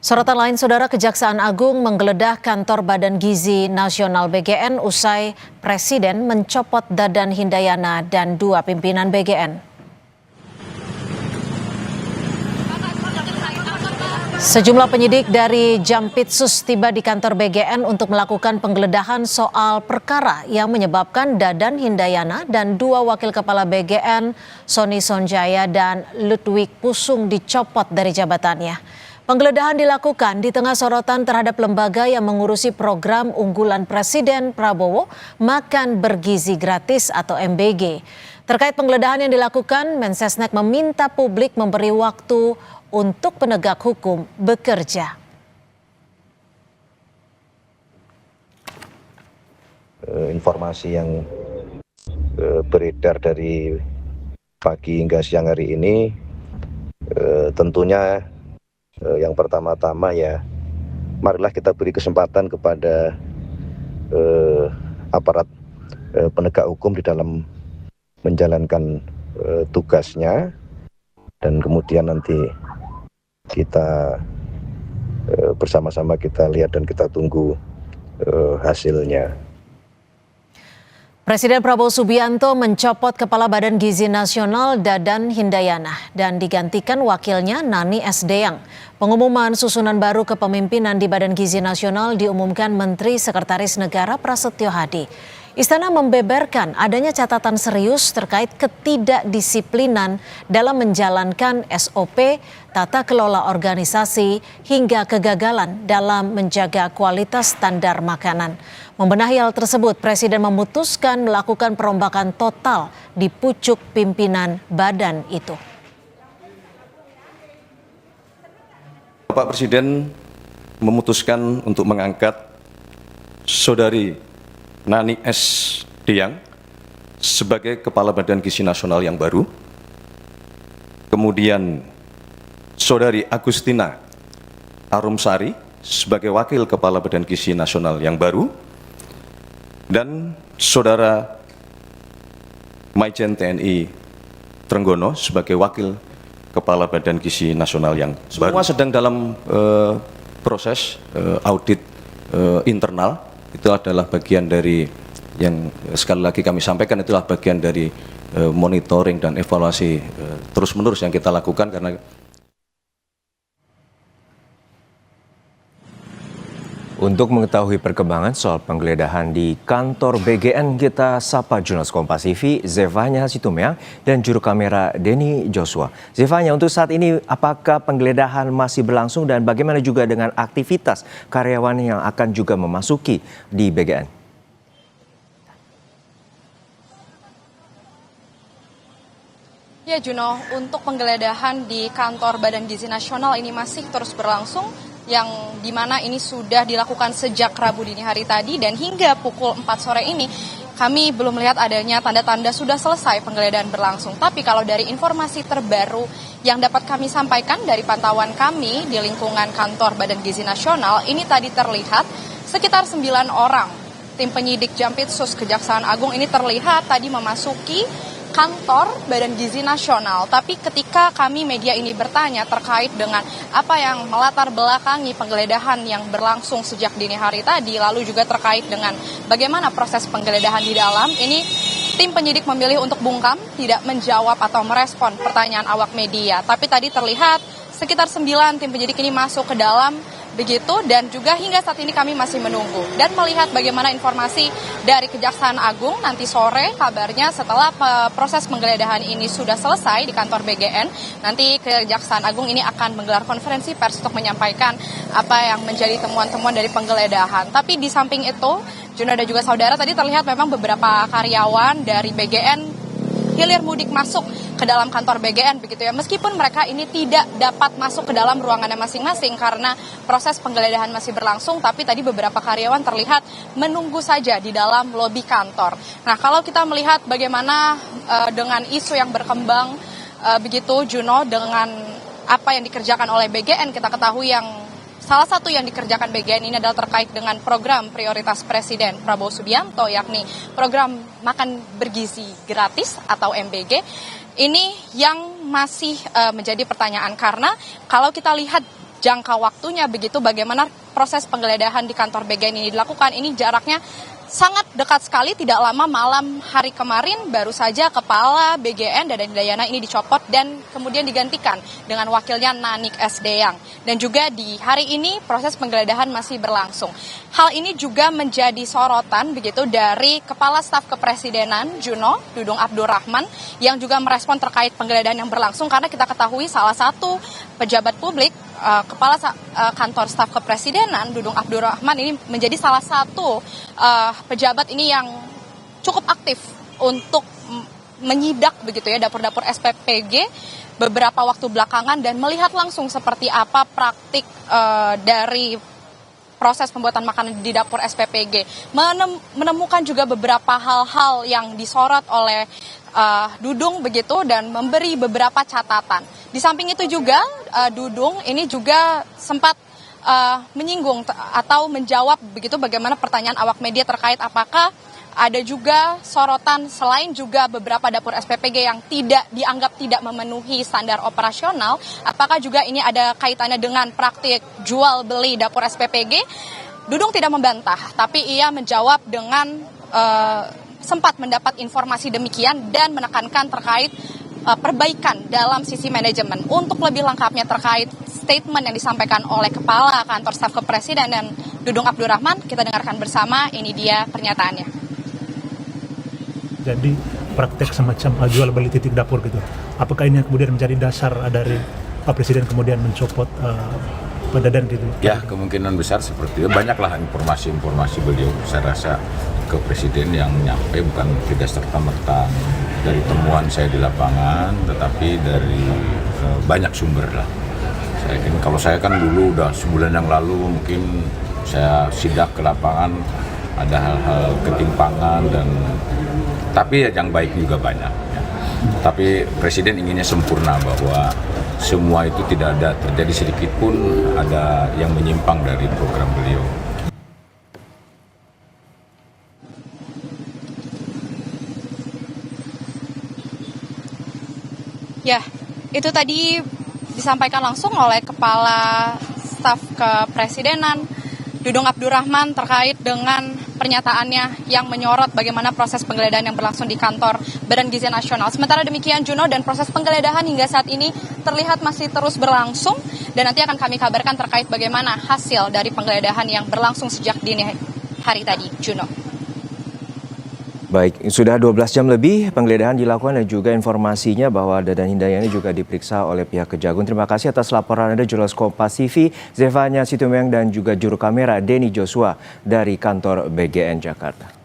Sorotan lain, Saudara, Kejaksaan Agung menggeledah kantor Badan Gizi Nasional BGN usai Presiden mencopot Dadan Hindayana dan 2 pimpinan BGN. Sejumlah penyidik dari Jampitsus tiba di kantor BGN untuk melakukan penggeledahan soal perkara yang menyebabkan Dadan Hindayana dan 2 wakil kepala BGN, Sony Sonjaya dan Ludwig Pusung, dicopot dari jabatannya. Penggeledahan dilakukan di tengah sorotan terhadap lembaga yang mengurusi program unggulan Presiden Prabowo, Makan Bergizi Gratis atau MBG. Terkait penggeledahan yang dilakukan, Mensesnek meminta publik memberi waktu untuk penegak hukum bekerja. Informasi yang beredar dari pagi hingga siang hari ini tentunya yang pertama-tama ya, marilah kita beri kesempatan kepada aparat penegak hukum di dalam menjalankan tugasnya, dan kemudian nanti kita bersama-sama kita lihat dan kita tunggu hasilnya. Presiden Prabowo Subianto mencopot Kepala Badan Gizi Nasional Dadan Hindayana dan digantikan wakilnya Nani S. Deyang. Pengumuman susunan baru kepemimpinan di Badan Gizi Nasional diumumkan Menteri Sekretaris Negara Prasetyo Hadi. Istana membeberkan adanya catatan serius terkait ketidakdisiplinan dalam menjalankan SOP, tata kelola organisasi, hingga kegagalan dalam menjaga kualitas standar makanan. Membenahi hal tersebut, Presiden memutuskan melakukan perombakan total di pucuk pimpinan badan itu. Bapak Presiden memutuskan untuk mengangkat Saudari Nani S. Deyang sebagai Kepala Badan Gizi Nasional yang baru. Kemudian Saudari Agustina Arumsari sebagai Wakil Kepala Badan Gizi Nasional yang baru. Dan Saudara Maijen TNI Trenggono sebagai Wakil Kepala Badan Gizi Nasional yang baru. Semua sedang dalam proses audit internal. Itu adalah bagian dari yang sekali lagi kami sampaikan, itulah bagian dari monitoring dan evaluasi terus-menerus yang kita lakukan. Karena untuk mengetahui perkembangan soal penggeledahan di kantor BGN, kita sapa jurnalis Kompas TV Zevanya Situmeang dan juru kamera Denny Joshua. Zevanya, untuk saat ini apakah penggeledahan masih berlangsung dan bagaimana juga dengan aktivitas karyawan yang akan juga memasuki di BGN? Ya Juno, untuk penggeledahan di kantor Badan Gizi Nasional ini masih terus berlangsung, yang dimana ini sudah dilakukan sejak Rabu dini hari tadi, dan hingga pukul 4 sore ini kami belum melihat adanya tanda-tanda sudah selesai penggeledahan berlangsung. Tapi kalau dari informasi terbaru yang dapat kami sampaikan dari pantauan kami di lingkungan kantor Badan Gizi Nasional, ini tadi terlihat sekitar 9 orang tim penyidik Jampitsus Kejaksaan Agung ini terlihat tadi memasuki kantor Badan Gizi Nasional. Tapi ketika kami media ini bertanya terkait dengan apa yang melatar belakangi penggeledahan yang berlangsung sejak dini hari tadi, lalu juga terkait dengan bagaimana proses penggeledahan di dalam, ini tim penyidik memilih untuk bungkam, tidak menjawab atau merespon pertanyaan awak media. Tapi tadi terlihat sekitar 9 tim penyidik ini masuk ke dalam begitu, dan juga hingga saat ini kami masih menunggu dan melihat bagaimana informasi dari Kejaksaan Agung nanti sore. Kabarnya setelah proses penggeledahan ini sudah selesai di kantor BGN, nanti Kejaksaan Agung ini akan menggelar konferensi pers untuk menyampaikan apa yang menjadi temuan-temuan dari penggeledahan. Tapi di samping itu, Juno dan juga saudara, tadi terlihat memang beberapa karyawan dari BGN hilir mudik masuk ke dalam kantor BGN begitu ya, meskipun mereka ini tidak dapat masuk ke dalam ruangannya masing-masing karena proses penggeledahan masih berlangsung, tapi tadi beberapa karyawan terlihat menunggu saja di dalam lobi kantor. Nah, kalau kita melihat bagaimana dengan isu yang berkembang begitu Juno, dengan apa yang dikerjakan oleh BGN, kita ketahui yang salah satu yang dikerjakan BGN ini adalah terkait dengan program prioritas Presiden Prabowo Subianto, yakni program Makan Bergizi Gratis atau MBG. Ini yang masih menjadi pertanyaan, karena kalau kita lihat jangka waktunya begitu bagaimana proses penggeledahan di kantor BGN ini dilakukan. Ini jaraknya sangat dekat sekali, tidak lama malam hari kemarin baru saja kepala BGN Dadan Hindayana ini dicopot dan kemudian digantikan dengan wakilnya Nanik S. Deyang. Dan juga di hari ini proses penggeledahan masih berlangsung. Hal ini juga menjadi sorotan begitu dari Kepala Staf Kepresidenan Juno, Dudung Abdurrahman, yang juga merespon terkait penggeledahan yang berlangsung karena kita ketahui salah satu pejabat publik Kepala Kantor Staf Kepresidenan Dudung Abdurrahman ini menjadi salah satu pejabat ini yang cukup aktif untuk menyidak begitu ya dapur-dapur SPPG beberapa waktu belakangan dan melihat langsung seperti apa praktik dari proses pembuatan makanan di dapur SPPG. Menemukan juga beberapa hal-hal yang disorot oleh Dudung begitu dan memberi beberapa catatan. Di samping itu juga Dudung ini juga sempat menyinggung atau menjawab begitu bagaimana pertanyaan awak media terkait apakah ada juga sorotan selain juga beberapa dapur SPPG yang dianggap tidak memenuhi standar operasional, apakah juga ini ada kaitannya dengan praktik jual beli dapur SPPG? Dudung tidak membantah, tapi ia menjawab dengan sempat mendapat informasi demikian dan menekankan terkait perbaikan dalam sisi manajemen. Untuk lebih lengkapnya terkait statement yang disampaikan oleh Kepala Kantor Staf Kepresidenan Dudung Abdurrahman, kita dengarkan bersama, ini dia pernyataannya. Jadi praktek semacam jual beli titik dapur gitu. Apakah ini yang kemudian menjadi dasar dari Pak Presiden kemudian mencopot Pak Dadan gitu? Ya, kemungkinan besar seperti itu. Banyaklah informasi-informasi beliau, saya rasa ke Presiden yang nyampe bukan tidak serta-merta dari temuan saya di lapangan, tetapi dari banyak sumber lah. Kalau saya kan dulu udah sebulan yang lalu mungkin saya sidak ke lapangan, ada hal-hal ketimpangan tapi yang baik juga banyak. Ya. Tapi Presiden inginnya sempurna bahwa semua itu tidak ada terjadi sedikit pun ada yang menyimpang dari program beliau. Ya, itu tadi disampaikan langsung oleh Kepala Staf Kepresidenan Dudung Abdurrahman terkait dengan pernyataannya yang menyorot bagaimana proses penggeledahan yang berlangsung di kantor Badan Gizi Nasional. Sementara demikian Juno, dan proses penggeledahan hingga saat ini terlihat masih terus berlangsung dan nanti akan kami kabarkan terkait bagaimana hasil dari penggeledahan yang berlangsung sejak dini hari tadi. Juno. Baik, sudah 12 jam lebih penggeledahan dilakukan dan juga informasinya bahwa Dadan Hindayana juga diperiksa oleh pihak Kejagung. Terima kasih atas laporan Anda jurnalis Kompas TV, Zevanya Situmorang dan juga juru kamera Denny Joshua dari kantor BGN Jakarta.